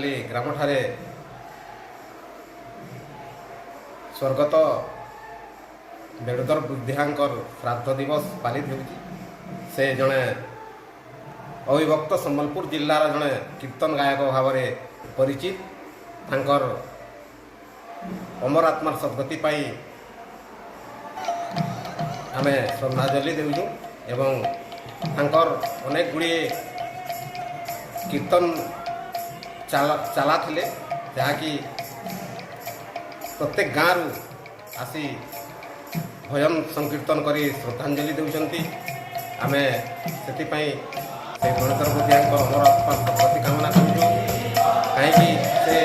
ଆଜିକାଲି ଗ୍ରାମଠାରେ ସ୍ୱର୍ଗତ ବେଣୁଧର ବୃଦ୍ଧିଆଙ୍କର ଶ୍ରାଦ୍ଧ ଦିବସ ପାଳିତ ହେଉଛି। ସେ ଜଣେ ଅବିଭକ୍ତ ସମ୍ବଲପୁର ଜିଲ୍ଲାର ଜଣେ କୀର୍ତ୍ତନ ଗାୟକ ଭାବରେ ପରିଚିତ। ତାଙ୍କର ଅମର ଆତ୍ମାର ସଦ୍ଗତି ପାଇଁ ଆମେ ଶ୍ରଦ୍ଧାଞ୍ଜଳି ଦେଉଛୁ ଏବଂ ତାଙ୍କର ଅନେକ ଗୁଡ଼ିଏ କୀର୍ତ୍ତନ ଚାଲାଥିଲେ, ଯାହାକି ପ୍ରତ୍ୟେକ ଗାଁରୁ ଆସି ଭଜନ ସଂକୀର୍ତ୍ତନ କରି ଶ୍ରଦ୍ଧାଞ୍ଜଳି ଦେଉଛନ୍ତି। ଆମେ ସେଥିପାଇଁ ସେ ବେଣୁଧର ବୃଦ୍ଧିଆଙ୍କର ଅମର ଆତ୍ମାର ସଦ୍ଗତି କାମନା କରୁଛୁ। କାହିଁକି ସେ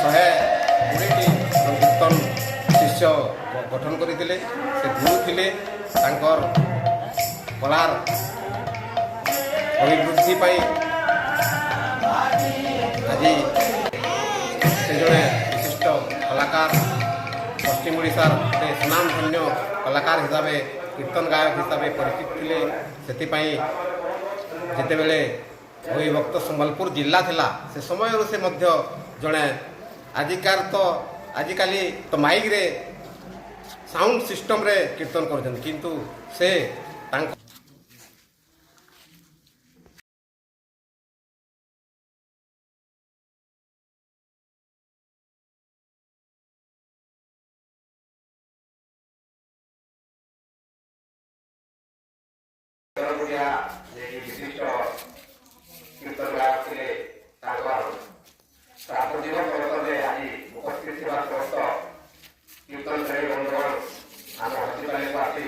120ଟି ସଂକୀର୍ତ୍ତନ ଶିଷ୍ୟ ଗଠନ କରିଥିଲେ। ସେ ଗୁରୁ ଥିଲେ। ତାଙ୍କର କଳାର ଅଭିବୃଦ୍ଧି ପାଇଁ ଆଜି ସେ ଜଣେ ବିଶିଷ୍ଟ କଳାକାର, ପଶ୍ଚିମ ଓଡ଼ିଶାର ଗୋଟେ ସୁନାମଧନ୍ୟ କଳାକାର ହିସାବେ, କୀର୍ତ୍ତନ ଗାୟକ ହିସାବେ ପରିଚିତ ଥିଲେ। ସେଥିପାଇଁ ଯେତେବେଳେ ଅବିଭକ୍ତ ସମ୍ବଲପୁର ଜିଲ୍ଲା ଥିଲା, ସେ ସମୟରୁ ସେ ମଧ୍ୟ ଜଣେ ଆଜିକାଲି ତ ମାଇକ୍ରେ ସାଉଣ୍ଡ ସିଷ୍ଟମ୍ରେ କୀର୍ତ୍ତନ କରୁଛନ୍ତି, କିନ୍ତୁ ସେ ତାଙ୍କ ବିଶିଷ୍ଟ କୀର୍ତ୍ତନ ଗାୟକ ଥିଲେ। ତାଙ୍କର ଶ୍ରାଦ୍ଧ ଦିବସ ଅବସରରେ ଆଜି ଉପସ୍ଥିତ ଥିବା ସମସ୍ତ କୀର୍ତ୍ତନ ଶ୍ରେଣୀ ବନ୍ଧୁଗଣ ଆମ ହସ୍ପିଟାଲକୁ ଆସି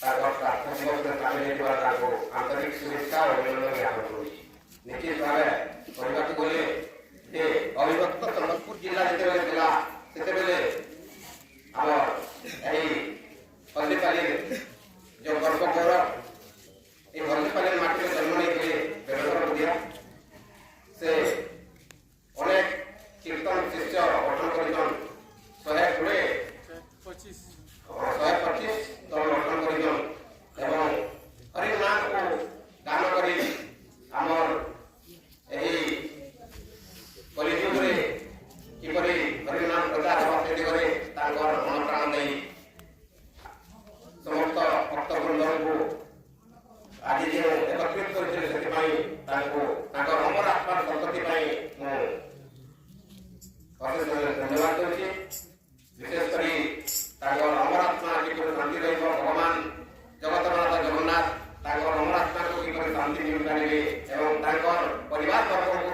ତାଙ୍କର ଶ୍ରାଦ୍ଧ ଦିବସରେ ସାମିଲ ହୋଇଥିବା ତାଙ୍କୁ ଆନ୍ତରିକ ଶୁଭେଚ୍ଛା ଓ ଅଭିନନ୍ଦନ ଜ୍ଞାପନ କରୁଛି। ନିଶ୍ଚିତ ଭାବେ କହିବାକୁ ଗଲେ ଯେ ଅବିଭକ୍ତ ସମ୍ବଲପୁର ଜିଲ୍ଲା ଯେତେବେଳେ ଥିଲା, ସେତେବେଳେ ଆମ ଏହି ହସ୍ପିଟାଲରେ जो गौरव ये हल्दीपाली माटी में जन्म नहीं बेणुधर बृद्धिया से अनेक कीर्तन शिष्य गठन कर 125 दल गठन कर हरिनाम को गान कर आमर कलिजुग किपर हरिनाम प्रचार हवा से दिगरे मन प्राण दे समस्त भक्तवृंद को आज जो एकत्रित करते अमर आत्मार सद्गति धन्यवाद दूसरी। विशेषकर अमर आत्मा किपर शांति भगवान जगतनाथ जगन्नाथ अमर आत्मा को किपर शांति मिल पारे और परिवार वर्ग को